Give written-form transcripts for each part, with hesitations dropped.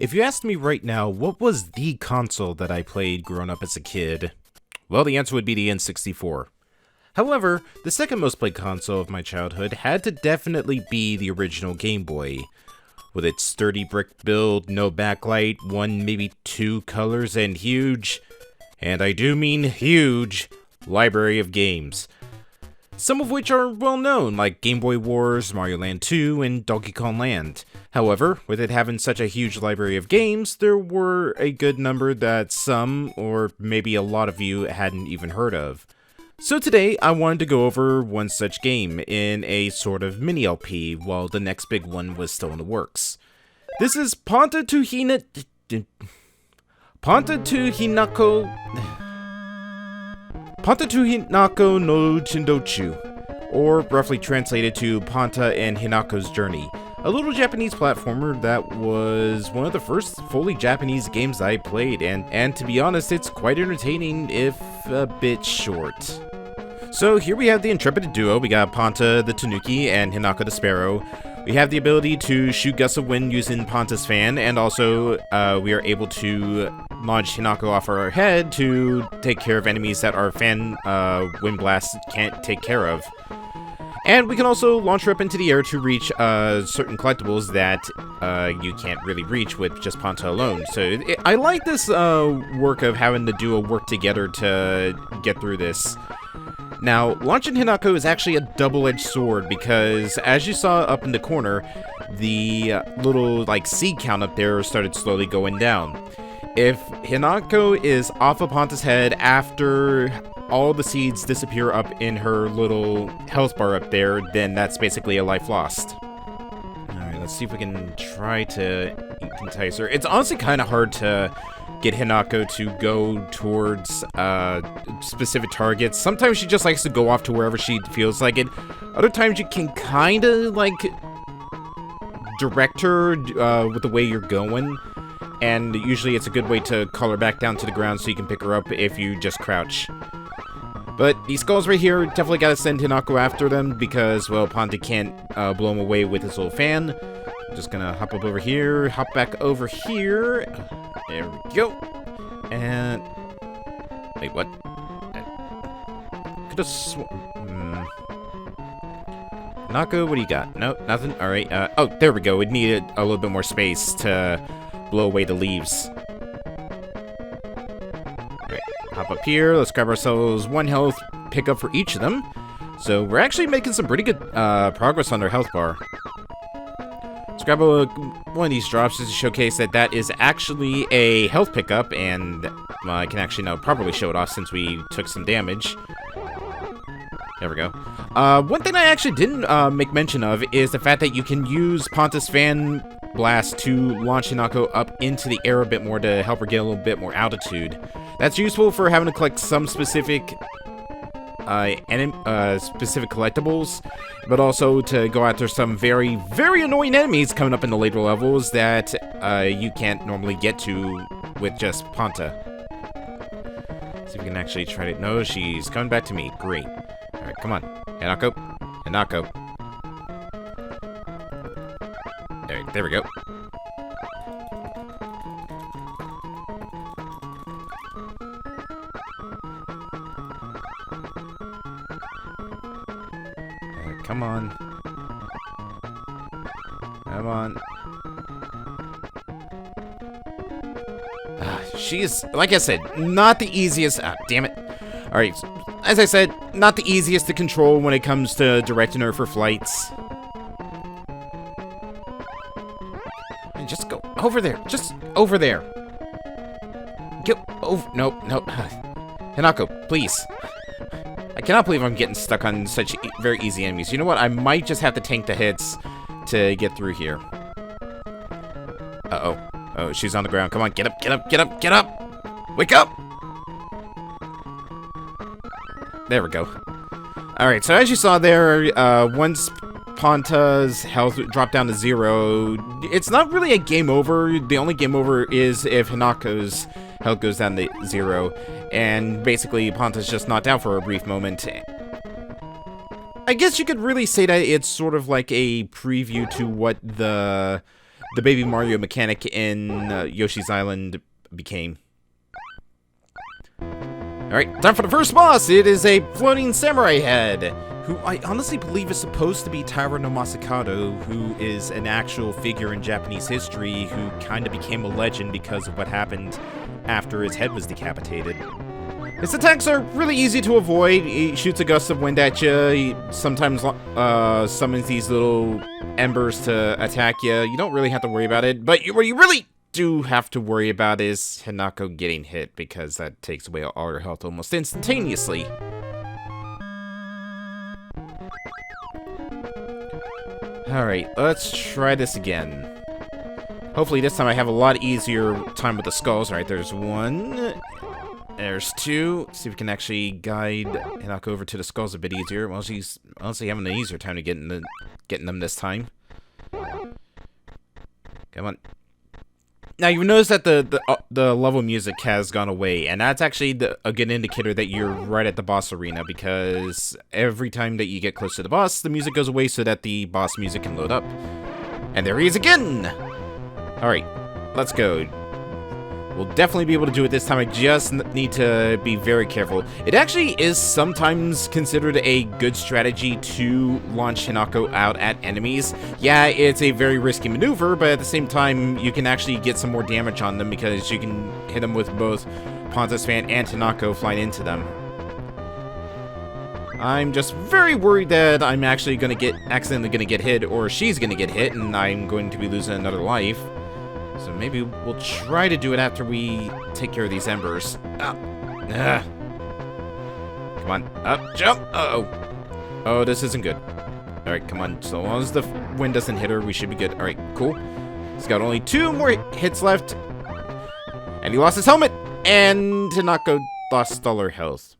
If you asked me right now, what was the console that I played growing up as a kid? Well, the answer would be the N64. However, the second most played console of my childhood had to definitely be the original Game Boy. With its sturdy brick build, no backlight, one, maybe two colors, and huge, and I do mean huge, library of games. Some of which are well known, like Game Boy Wars, Mario Land 2, and Donkey Kong Land. However, with it having such a huge library of games, there were a good number that some, or maybe a lot of you, hadn't even heard of. So today, I wanted to go over one such game in a sort of mini LP, while the next big one was still in the works. This is Ponta to Hinako no Chindouchuu, or roughly translated to Ponta and Hinako's Journey, a little Japanese platformer that was one of the first fully Japanese games I played, and to be honest, it's quite entertaining, if a bit short. So here we have the intrepid duo. We got Ponta the Tanuki and Hinako the Sparrow. We have the ability to shoot gusts of wind using Ponta's fan, and also we are able to launch Hinako off our head to take care of enemies that our fan wind blast can't take care of. And we can also launch her up into the air to reach certain collectibles that you can't really reach with just Ponta alone. So I like this work of having the duo work together to get through this. Now, launching Hinako is actually a double-edged sword because, as you saw up in the corner, the little, seed count up there started slowly going down. If Hinako is off of Ponta's head after all the seeds disappear up in her little health bar up there, then that's basically a life lost. Alright, let's see if we can try to entice her. It's honestly kind of hard to get Hinako to go towards specific targets. Sometimes she just likes to go off to wherever she feels like it. Other times you can kind of, direct her with the way you're going. And usually it's a good way to call her back down to the ground so you can pick her up if you just crouch. But these skulls right here, definitely gotta send Hinako after them because, well, Ponta can't blow him away with his little fan. I'm just gonna hop up over here, hop back over here. There we go. And... wait, what? I could've sworn... Hinako, what do you got? No, nothing? Alright, oh, there we go. We needed a little bit more space to blow away the leaves. Alright, hop up here. Let's grab ourselves one health pickup for each of them. So we're actually making some pretty good progress on our health bar. Let's grab one of these drops just to showcase that that is actually a health pickup, and I can actually now properly show it off since we took some damage. There we go. One thing I actually didn't make mention of is the fact that you can use Ponta's fan blast to launch Hinako up into the air a bit more to help her get a little bit more altitude. That's useful for having to collect some specific specific collectibles, but also to go after some very, very annoying enemies coming up in the later levels that you can't normally get to with just Ponta. See if we can actually try to... no, she's coming back to me. Great. Alright, come on. Hinako. Hinako. There we go. Come on. Come on. She's, like I said, not the easiest. Damn it. Alright, as I said, not the easiest to control when it comes to directing her for flights. And just go over there. Just over there. Go over. No. Hinako, please. I cannot believe I'm getting stuck on such very easy enemies. You know what? I might just have to tank the hits to get through here. Uh-oh. Oh, she's on the ground. Come on, get up, get up, get up, get up! Wake up! There we go. Alright, so as you saw there, once Ponta's health dropped down to 0, it's not really a game over. The only game over is if Hinako's health goes down to 0. And basically, Ponta's just knocked out for a brief moment. I guess you could really say that it's sort of like a preview to what the the Baby Mario mechanic in Yoshi's Island became. Alright, time for the first boss! It is a floating samurai head, who I honestly believe is supposed to be Taira no Masakado, who is an actual figure in Japanese history who kind of became a legend because of what happened after his head was decapitated. His attacks are really easy to avoid. He shoots a gust of wind at you. He sometimes summons these little embers to attack you. You don't really have to worry about it, but what you really do have to worry about is Hinako getting hit, because that takes away all her health almost instantaneously. Alright, let's try this again. Hopefully this time I have a lot easier time with the skulls. Alright, there's one. There's two. See if we can actually guide Hinako over to the skulls a bit easier. Well, she's honestly having an easier time to getting them this time. Come on. Now, you notice that the level music has gone away, and that's actually a good indicator that you're right at the boss arena, because every time that you get close to the boss, the music goes away so that the boss music can load up. And there he is again! Alright, let's go. We'll definitely be able to do it this time. I just need to be very careful. It actually is sometimes considered a good strategy to launch Hinako out at enemies. Yeah, it's a very risky maneuver, but at the same time, you can actually get some more damage on them because you can hit them with both Ponta's fan and Hinako flying into them. I'm just very worried that I'm actually accidentally gonna get hit, or she's gonna get hit, and I'm going to be losing another life. So maybe we'll try to do it after we take care of these embers. Come on, up, jump! Uh-oh. Oh, this isn't good. Alright, come on. So long as the wind doesn't hit her, we should be good. Alright, cool. He's got only 2 more hits left. And he lost his helmet! And Hinako lost all her health.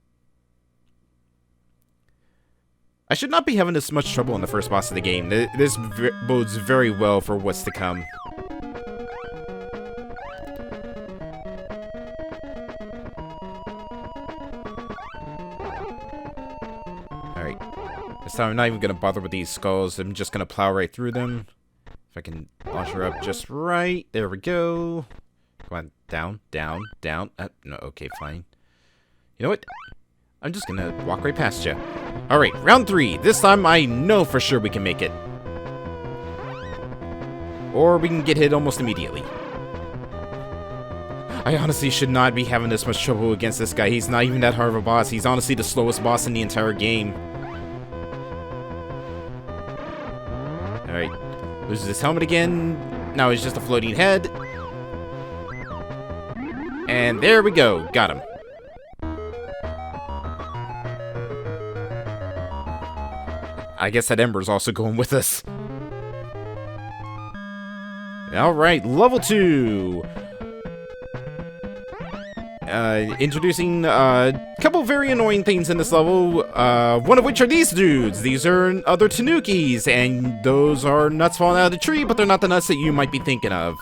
I should not be having this much trouble in the first boss of the game. This bodes very well for what's to come. This time I'm not even going to bother with these skulls. I'm just going to plow right through them. If I can launch her up just right. There we go. Come on. Down, down, down. No, okay, fine. You know what? I'm just going to walk right past you. Alright, round 3. This time I know for sure we can make it. Or we can get hit almost immediately. I honestly should not be having this much trouble against this guy. He's not even that hard of a boss. He's honestly the slowest boss in the entire game. Alright, loses his helmet again. Now he's just a floating head. And there we go. Got him. I guess that Ember's also going with us. Alright, level 2. Introducing a couple very annoying things in this level, one of which are these dudes. These are other Tanukis, and those are nuts falling out of the tree, but they're not the nuts that you might be thinking of.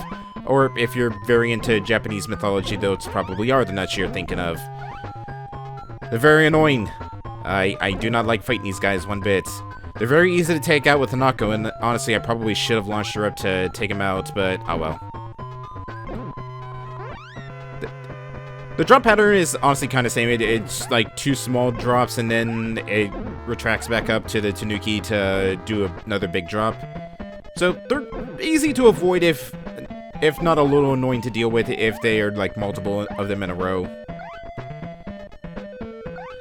Or if you're very into Japanese mythology, those probably are the nuts you're thinking of. They're very annoying. I do not like fighting these guys one bit. They're very easy to take out with Hinako, and honestly, I probably should have launched her up to take him out, but oh well. The drop pattern is honestly kind of same. It's like 2 small drops, and then it retracts back up to the Tanuki to do another big drop. So they're easy to avoid if not a little annoying to deal with if they are like multiple of them in a row.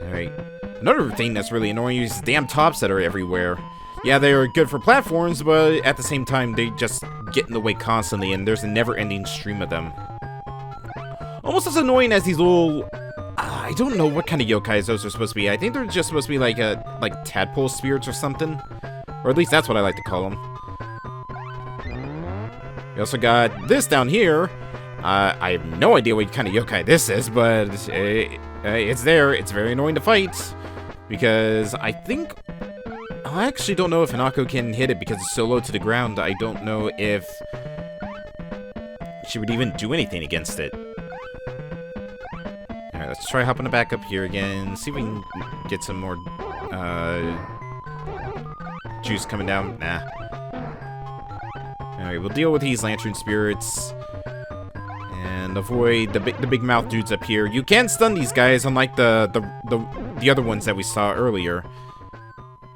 Alright. Another thing that's really annoying is damn tops that are everywhere. Yeah, they are good for platforms, but at the same time, they just get in the way constantly, and there's a never-ending stream of them. Almost as annoying as these little... I don't know what kind of yokais those are supposed to be. I think they're just supposed to be like tadpole spirits or something. Or at least that's what I like to call them. We also got this down here. I have no idea what kind of yokai this is, but it's there. It's very annoying to fight. Because I think... I actually don't know if Hinako can hit it because it's so low to the ground. I don't know if she would even do anything against it. Alright, let's try hopping back up here again. See if we can get some more juice coming down. Nah. Alright, we'll deal with these lantern spirits. And avoid the big mouth dudes up here. You can stun these guys, unlike the other ones that we saw earlier.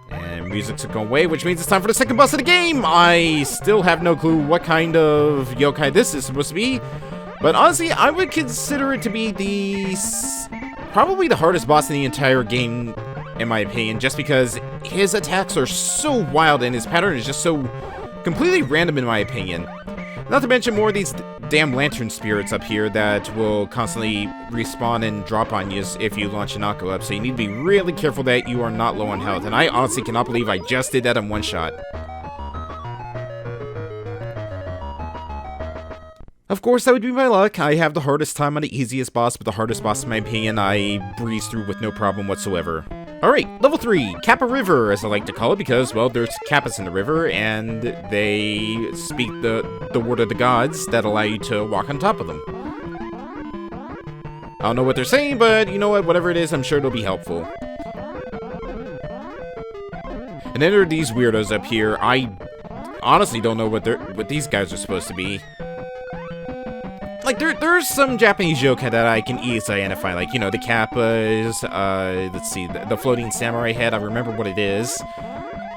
And music's going away, which means it's time for the second boss of the game! I still have no clue what kind of yokai this is supposed to be. But honestly, I would consider it to be probably the hardest boss in the entire game, in my opinion, just because his attacks are so wild and his pattern is just so completely random, in my opinion. Not to mention more of these damn lantern spirits up here that will constantly respawn and drop on you if you launch Hinako up, so you need to be really careful that you are not low on health, and I honestly cannot believe I just did that in one shot. Of course, that would be my luck. I have the hardest time on the easiest boss, but the hardest boss, in my opinion, I breeze through with no problem whatsoever. Alright, level 3, Kappa River, as I like to call it, because, well, there's Kappas in the river, and they speak the word of the gods that allow you to walk on top of them. I don't know what they're saying, but you know what, whatever it is, I'm sure it'll be helpful. And then there are these weirdos up here. I honestly don't know what these guys are supposed to be. Like, there's some Japanese yokai that I can easily identify, like, you know, the Kappas, let's see, the floating samurai head, I remember what it is,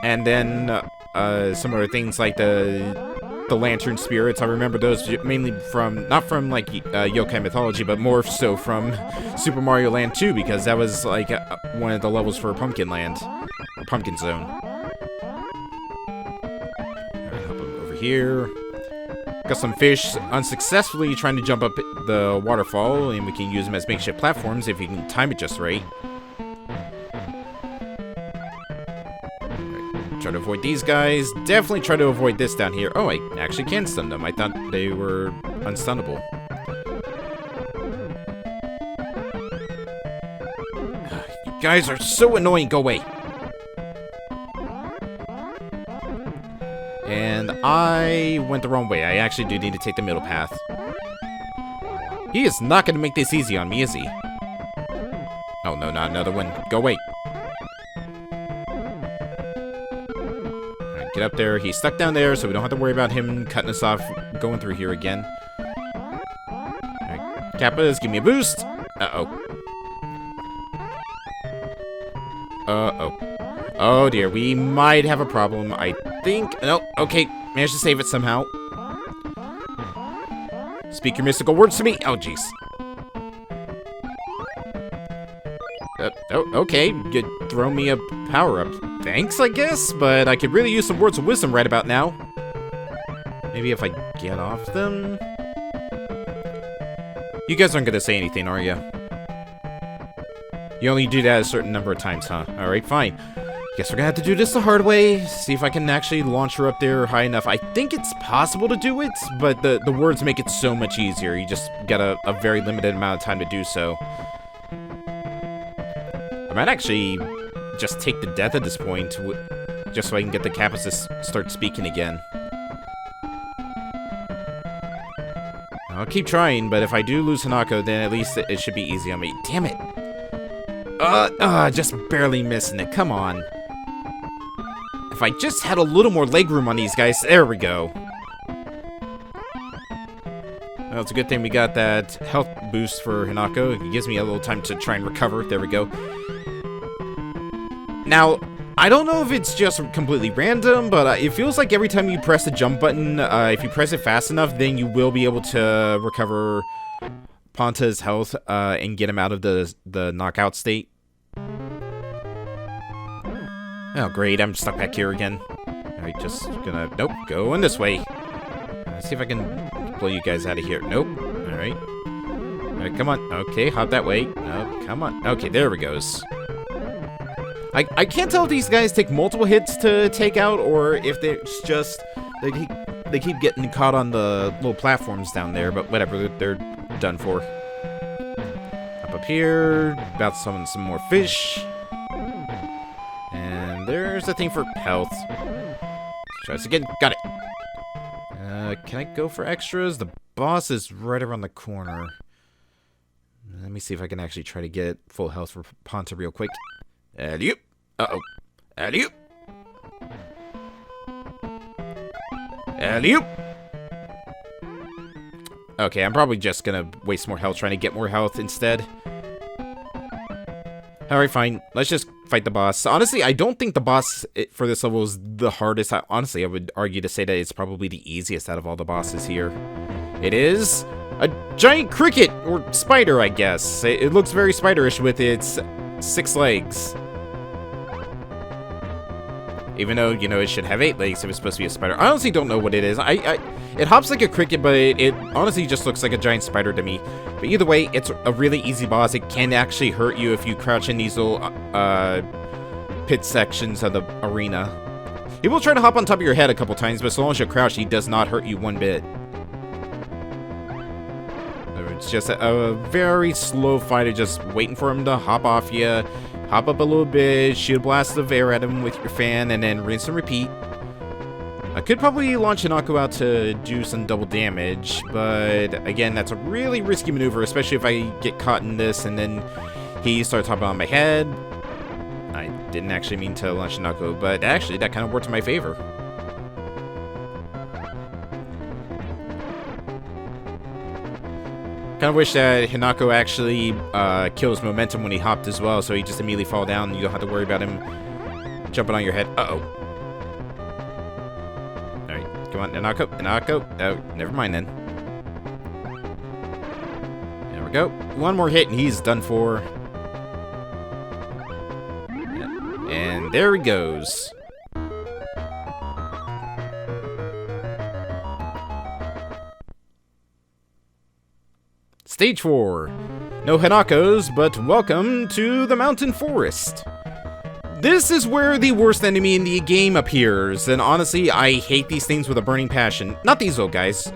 and then, some other things like the lantern spirits, I remember those mainly from, not from, like, yokai mythology, but more so from Super Mario Land 2, because that was, like, one of the levels for Pumpkin Land, or Pumpkin Zone. Alright, hop over here. Got some fish unsuccessfully trying to jump up the waterfall, and we can use them as makeshift platforms if you can time it just right. Right, try to avoid these guys. Definitely try to avoid this down here. Oh, I actually can stun them. I thought they were unstunnable. You guys are so annoying. Go away. And I went the wrong way. I actually do need to take the middle path. He is not going to make this easy on me, is he? Oh, no, not another one. Go away. Alright, get up there. He's stuck down there, so we don't have to worry about him cutting us off going through here again. Alright, Kappas, give me a boost. Uh-oh. Uh-oh. Oh dear, we might have a problem, I think. No, okay, managed to save it somehow. Speak your mystical words to me. Oh, jeez. Oh, okay, you throw me a power-up. Thanks, I guess, but I could really use some words of wisdom right about now. Maybe if I get off them? You guys aren't gonna say anything, are you? You only do that a certain number of times, huh? Alright, fine. Guess we're gonna have to do this the hard way, see if I can actually launch her up there high enough. I think it's possible to do it, but the words make it so much easier. You just got a very limited amount of time to do so. I might actually just take the death at this point, just so I can get the Kappas to start speaking again. I'll keep trying, but if I do lose Hinako, then at least it should be easy on me. Damn it! Just barely missing it, come on. If I just had a little more leg room on these guys, there we go. Well, it's a good thing we got that health boost for Hinako. It gives me a little time to try and recover. There we go. Now, I don't know if it's just completely random, but it feels like every time you press the jump button, if you press it fast enough, then you will be able to recover Ponta's health and get him out of the knockout state. Oh, great, I'm stuck back here again. Alright, just gonna... Nope, go in this way. Let's see if I can blow you guys out of here. Nope. Alright. Alright, come on. Okay, hop that way. Oh, come on. Okay, there we goes. I can't tell if these guys take multiple hits to take out, or if it's just... They keep getting caught on the little platforms down there, but whatever, they're done for. Up here, about to summon some more fish. And there's a thing for health. Let's try this again. Got it. Can I go for extras? The boss is right around the corner. Let me see if I can actually try to get full health for Ponta real quick. Alley-oop. Uh-oh. Alley-oop. Alley-oop. Okay, I'm probably just gonna waste more health trying to get more health instead. Alright, fine. Let's just fight the boss. Honestly, I don't think the boss for this level is the hardest. Honestly, I would argue to say that it's probably the easiest out of all the bosses here. It is a giant cricket, or spider, I guess. It looks very spiderish with its 6 legs. Even though, you know, it should have 8 legs if it's supposed to be a spider. I honestly don't know what it is. It hops like a cricket, but it honestly just looks like a giant spider to me. But either way, it's a really easy boss. It can actually hurt you if you crouch in these little pit sections of the arena. He will try to hop on top of your head a couple times, but so long as you crouch, he does not hurt you one bit. It's just a very slow fight of just waiting for him to hop off you. Hop up a little bit, shoot a blast of air at him with your fan, and then rinse and repeat. I could probably launch Hinako out to do some double damage, but again, that's a really risky maneuver, especially if I get caught in this and then he starts hopping on my head. I didn't actually mean to launch Hinako, but actually that kind of worked in my favor. Kind of wish that Hinako actually kills momentum when he hopped as well, so he just immediately fall down and you don't have to worry about him jumping on your head. Uh-oh. Alright, come on, Hinako, Hinako. Oh, never mind then. There we go. One more hit and he's done for. And there he goes. Stage 4. No Hinakos, but welcome to the mountain forest. This is where the worst enemy in the game appears, and honestly, I hate these things with a burning passion. Not these little guys.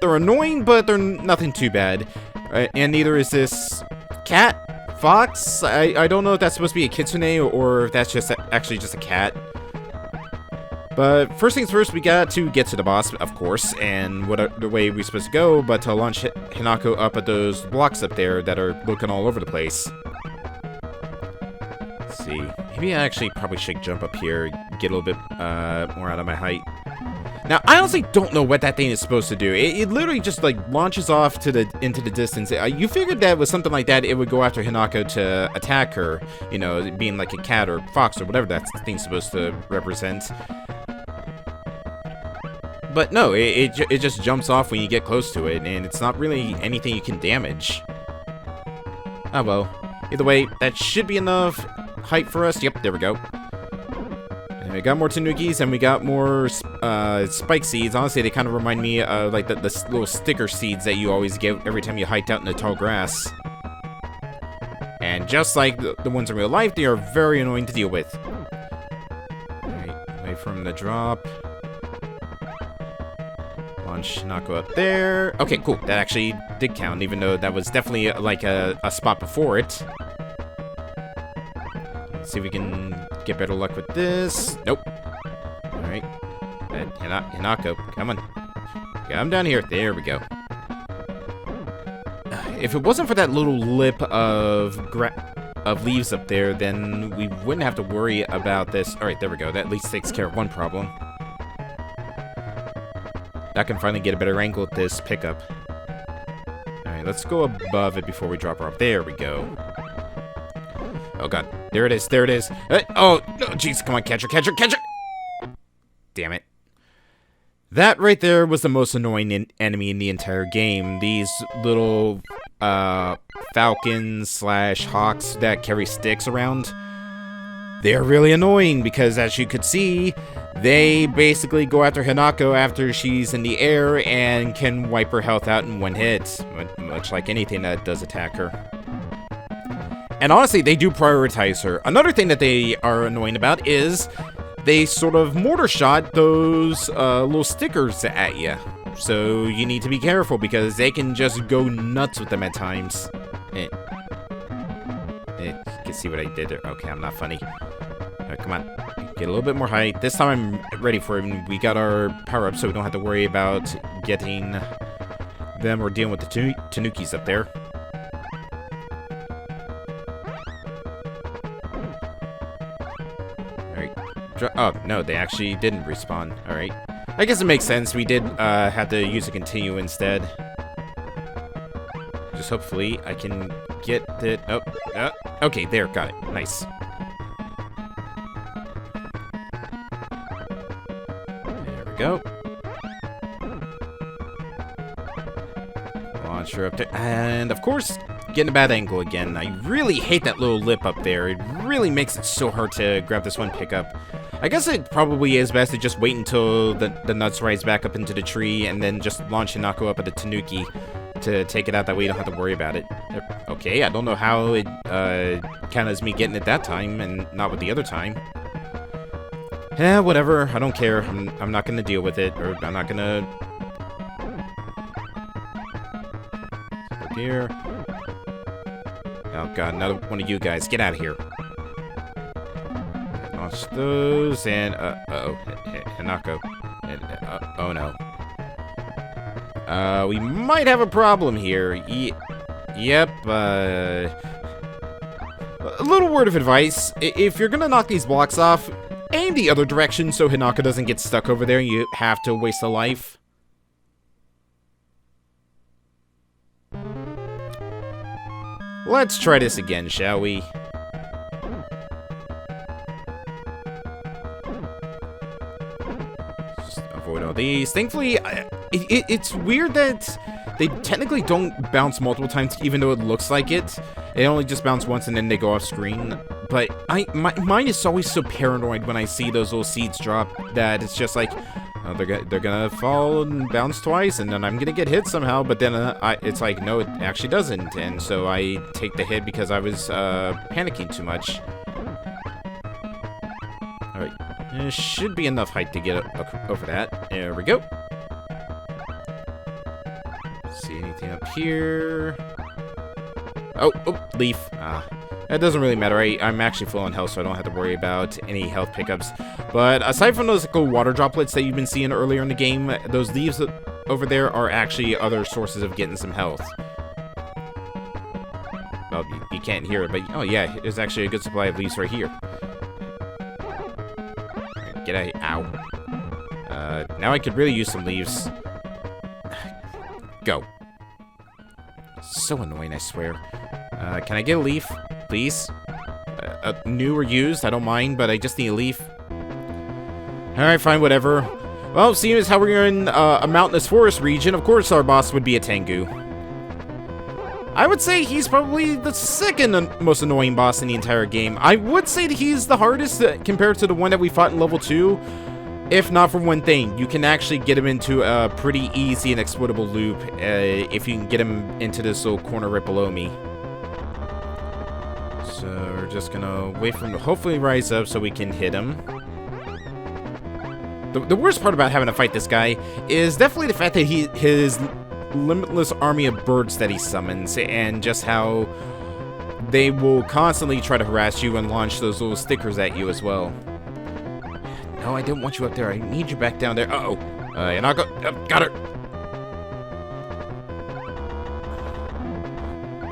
They're annoying, but they're nothing too bad. And neither is this cat, fox. I don't know if that's supposed to be a kitsune or if that's just actually just a cat. But first things first, we got to get to the boss, of course, and what the way we're supposed to go, but to launch Hinako up at those blocks up there that are looking all over the place. Let's see. Maybe I actually probably should jump up here, get a little bit more out of my height. Now, I honestly don't know what that thing is supposed to do. It literally just, like, launches off into the distance. You figured that with something like that, it would go after Hinako to attack her, you know, being like a cat or fox or whatever that thing's supposed to represent. But no, it just jumps off when you get close to it, and it's not really anything you can damage. Oh well. Either way, that should be enough height for us. Yep, there we go. And we got more Tanukis, and we got more spike seeds. Honestly, they kind of remind me of like the little sticker seeds that you always get every time you hike out in the tall grass. And just like the ones in real life, they are very annoying to deal with. Alright, wait for him to drop. Hinako up there. Okay, cool. That actually did count, even though that was definitely like a spot before it. Let's see if we can get better luck with this. Nope. Alright. Hinako, come on. Yeah, I'm down here. There we go. If it wasn't for that little lip of leaves up there, then we wouldn't have to worry about this. Alright, there we go. That at least takes care of one problem. I can finally get a better angle at this pickup. Alright, let's go above it before we drop her off. There we go. Oh god. There it is, there it is. Oh, no, jeez, come on, catch her, catch her, catch her! Damn it. That right there was the most annoying enemy in the entire game. These little, falcons slash hawks that carry sticks around. They're really annoying because, as you could see, they basically go after Hinako after she's in the air and can wipe her health out in one hit, much like anything that does attack her. And honestly, they do prioritize her. Another thing that they are annoying about is they sort of mortar shot those little stickers at you. So you need to be careful because they can just go nuts with them at times. You can see what I did there. Okay, I'm not funny. Come on. Get a little bit more height. This time I'm ready for it. We got our power up so we don't have to worry about getting them or dealing with the Tanukis up there. Alright. Oh, no, they actually didn't respawn. Alright. I guess it makes sense. We did have to use a continue instead. Just hopefully I can get it. Oh, okay, there, got it. Nice. There we go. Launch her up there. And, of course, getting a bad angle again. I really hate that little lip up there. It really makes it so hard to grab this one pickup. I guess it probably is best to just wait until the nuts rise back up into the tree and then just launch Hinako up at the Tanuki to take it out. That way you don't have to worry about it. Okay, I don't know how it counted as me getting it that time and not with the other time. Eh, whatever. I don't care. I'm not going to deal with it, or I'm not going to... Look here. Oh god, another one of you guys. Get out of here. Launch those, and, uh-oh. Hinako. Oh no. We might have a problem here. Yep, a little word of advice. If you're gonna knock these blocks off, aim the other direction so Hinako doesn't get stuck over there and you have to waste a life. Let's try this again, shall we? Just avoid all these. Thankfully, it's weird that they technically don't bounce multiple times, even though it looks like it. They only just bounce once and then they go off screen. But my mind is always so paranoid when I see those little seeds drop that it's just like, oh, they're gonna fall and bounce twice, and then I'm gonna get hit somehow. But then it's like, no, it actually doesn't, and so I take the hit because I was panicking too much. All right, there should be enough height to get over that. There we go. See anything up here? Oh, leaf. That doesn't really matter. I'm actually full on health, so I don't have to worry about any health pickups. But aside from those little water droplets that you've been seeing earlier in the game, those leaves over there are actually other sources of getting some health. Well, you can't hear it, but oh yeah, there's actually a good supply of leaves right here. Right, get out of here. Ow. Now I could really use some leaves. Go. So annoying, I swear. Can I get a leaf, please? New or used, I don't mind, but I just need a leaf. Alright, fine, whatever. Well, seeing as how we're in a mountainous forest region, of course our boss would be a Tengu. I would say he's probably the second most annoying boss in the entire game. I would say that he's the hardest compared to the one that we fought in level 2. If not for one thing, you can actually get him into a pretty easy and exploitable loop if you can get him into this little corner right below me. So we're just gonna wait for him to hopefully rise up so we can hit him. The worst part about having to fight this guy is definitely the fact that his limitless army of birds that he summons, and just how they will constantly try to harass you and launch those little stickers at you as well. No, I didn't want you up there. I need you back down there. Uh-oh. Hinako. Got her.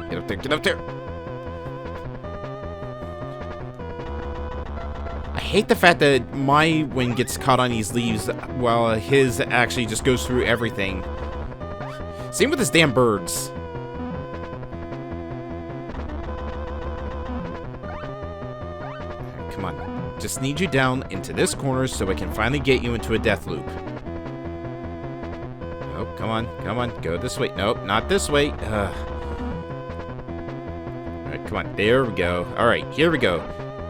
Get up there. Get up there. I hate the fact that my wing gets caught on these leaves while his actually just goes through everything. Same with his damn birds. Come on. Just need you down into this corner so I can finally get you into a death loop. Oh, come on, come on, go this way. Nope, not this way. Alright, come on, there we go. Alright, here we go.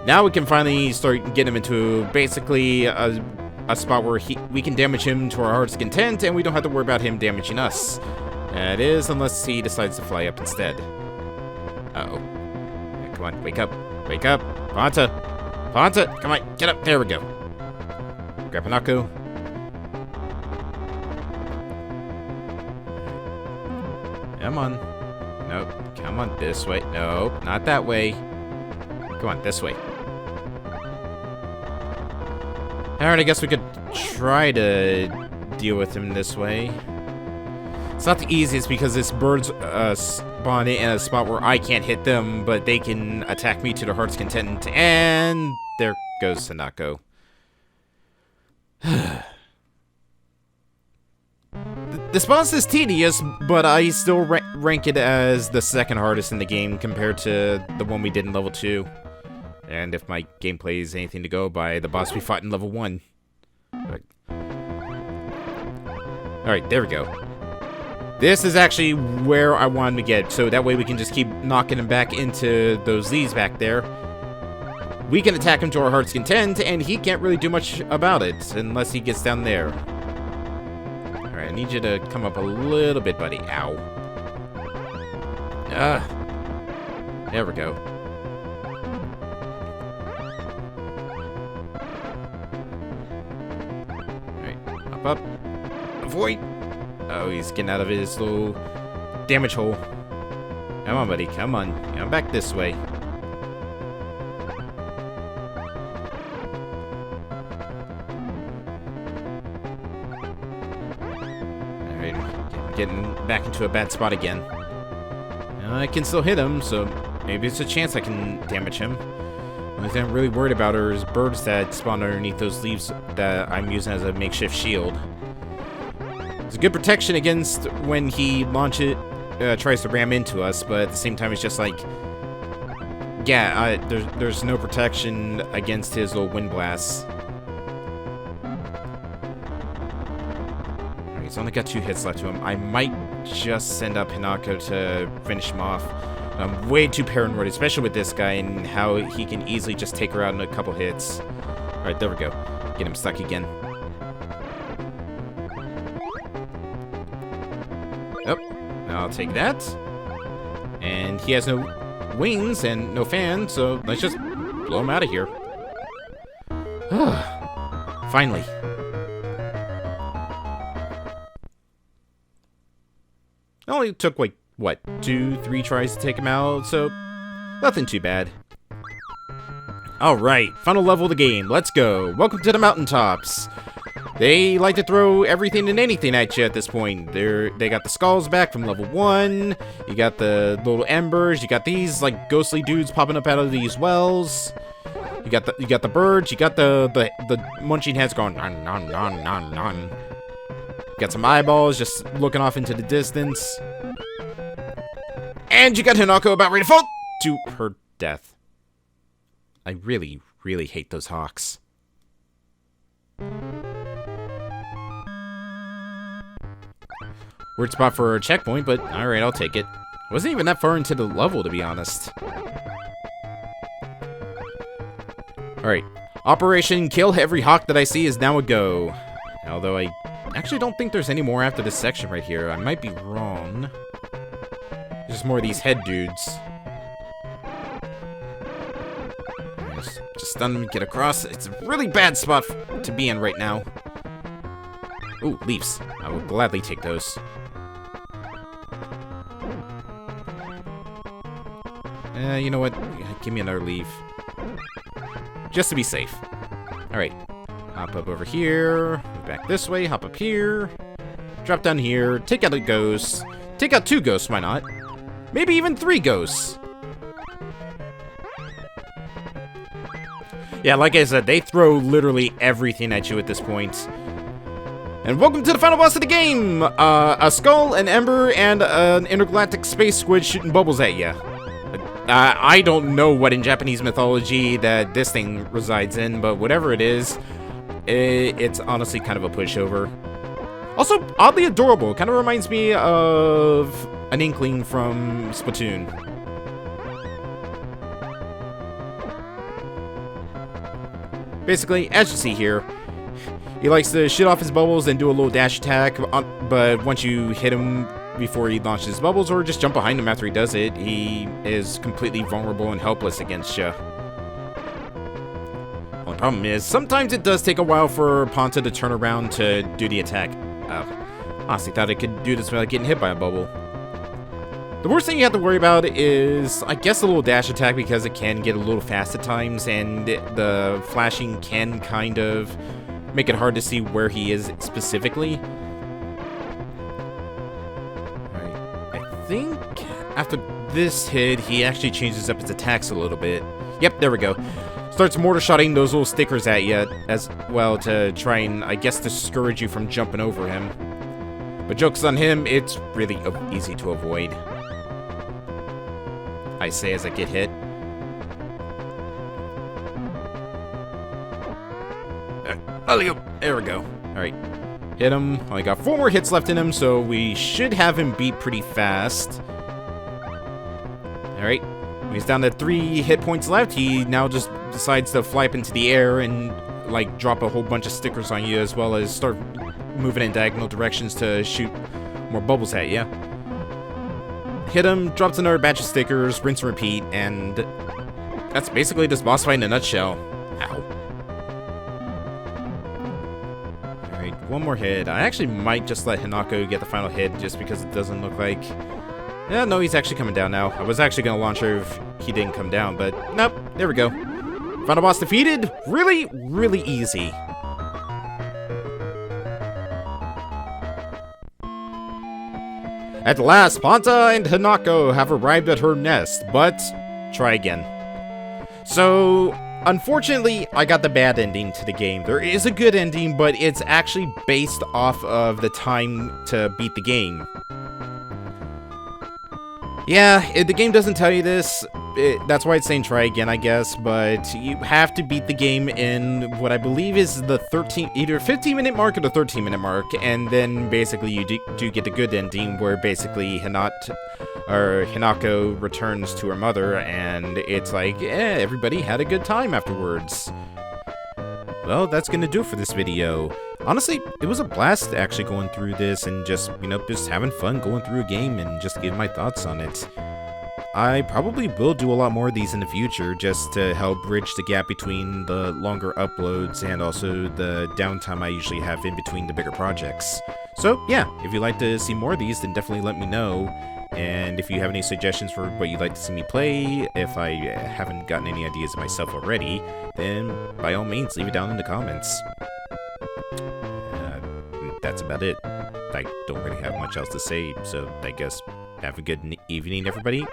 Now we can finally start getting him into basically a spot where we can damage him to our heart's content, and we don't have to worry about him damaging us. That is, unless he decides to fly up instead. Uh-oh. Yeah, come on, wake up. Wake up. Ponta. Ponta, come on, get up. There we go. Grab Hinako. Come on. Nope. Come on, this way. Nope, not that way. Come on, this way. Alright, I guess we could try to deal with him this way. It's not the easiest because this bird's spawn in a spot where I can't hit them, but they can attack me to their heart's content, and there goes Hinako. This boss is tedious, but I still rank it as the second hardest in the game compared to the one we did in level 2. And if my gameplay is anything to go by, the boss we fought in level 1. Alright, there we go. This is actually where I wanted to get, so that way we can just keep knocking him back into those leaves back there. We can attack him to our heart's content, and he can't really do much about it unless he gets down there. Alright, I need you to come up a little bit, buddy. Ow. There we go. Up. Avoid! Oh, he's getting out of his little damage hole. Come on, buddy. Come on. Come back this way. Alright. Getting back into a bad spot again. I can still hit him, so maybe it's a chance I can damage him. The only thing I'm really worried about are his birds that spawn underneath those leaves that I'm using as a makeshift shield. It's a good protection against when he tries to ram into us, but at the same time it's just like, yeah, there's no protection against his little wind blasts. Alright, he's only got 2 hits left to him. I might just send up Hinako to finish him off. I'm way too paranoid, especially with this guy and how he can easily just take her out in a couple hits. Alright, there we go. Get him stuck again. Oh, I'll take that. And he has no wings and no fan, so let's just blow him out of here. Finally. It only took, like, what, 2-3 tries to take him out, so nothing too bad. Alright, final level of the game. Let's go. Welcome to the mountaintops. They like to throw everything and anything at you at this point. They got the skulls back from level 1. You got the little embers. You got these like ghostly dudes popping up out of these wells. You got the birds. You got the munching heads going non non non non non. Got some eyeballs just looking off into the distance. And you got Hinako about ready to fall to her death. I really, really hate those hawks. Weird spot for a checkpoint, but alright, I'll take it. Wasn't even that far into the level, to be honest. Alright. Operation Kill Every Hawk That I See is now a go. Although I actually don't think there's any more after this section right here. I might be wrong. There's more of these head dudes. Just stun them, get across. It's a really bad spot to be in right now. Ooh, leaves. I will gladly take those. You know what? Give me another leaf. Just to be safe. Alright. Hop up over here. Move back this way. Hop up here. Drop down here. Take out a ghost. Take out 2 ghosts, why not? Maybe even 3 ghosts. Yeah, like I said, they throw literally everything at you at this point. And welcome to the final boss of the game! A skull, an ember, and an intergalactic space squid shooting bubbles at you. I don't know what in Japanese mythology that this thing resides in, but whatever it is, it's honestly kind of a pushover. Also, oddly adorable. Kind of reminds me of an Inkling from Splatoon. Basically, as you see here, he likes to shoot off his bubbles and do a little dash attack, but once you hit him before he launches his bubbles, or just jump behind him after he does it, he is completely vulnerable and helpless against you. Only problem is, sometimes it does take a while for Ponta to turn around to do the attack. Honestly thought I could do this without getting hit by a bubble. The worst thing you have to worry about is, I guess, the little dash attack, because it can get a little fast at times, and the flashing can kind of make it hard to see where he is specifically. Alright, I think after this hit, he actually changes up his attacks a little bit. Yep, there we go. Starts mortar shotting those little stickers at you as well to try and, I guess, discourage you from jumping over him. But joke's on him, it's really easy to avoid. I say as I get hit. There we go. Alright. Hit him. Only got 4 more hits left in him, so we should have him beat pretty fast. Alright. He's down to 3 hit points left. He now just decides to fly up into the air and, like, drop a whole bunch of stickers on you, as well as start moving in diagonal directions to shoot more bubbles at you. Hit him, drops another batch of stickers, rinse and repeat, and that's basically this boss fight in a nutshell. Ow. Alright, one more hit. I actually might just let Hinako get the final hit just because it doesn't look like... Yeah, no, he's actually coming down now. I was actually going to launch her if he didn't come down, but nope, there we go. Final boss defeated. Really, really easy. At last, Ponta and Hinako have arrived at her nest, but try again. So, unfortunately, I got the bad ending to the game. There is a good ending, but it's actually based off of the time to beat the game. Yeah, the game doesn't tell you this. That's why it's saying try again, I guess, but you have to beat the game in what I believe is the either 15-minute mark or the 13-minute mark, and then basically you do get the good ending where basically Hinako returns to her mother, and it's like, everybody had a good time afterwards. Well, that's gonna do it for this video. Honestly, it was a blast actually going through this and just, just having fun going through a game and just giving my thoughts on it. I probably will do a lot more of these in the future just to help bridge the gap between the longer uploads and also the downtime I usually have in between the bigger projects. So yeah, if you'd like to see more of these, then definitely let me know. And if you have any suggestions for what you'd like to see me play, if I haven't gotten any ideas myself already, then by all means leave it down in the comments. That's about it. I don't really have much else to say, so I guess have a good evening, everybody,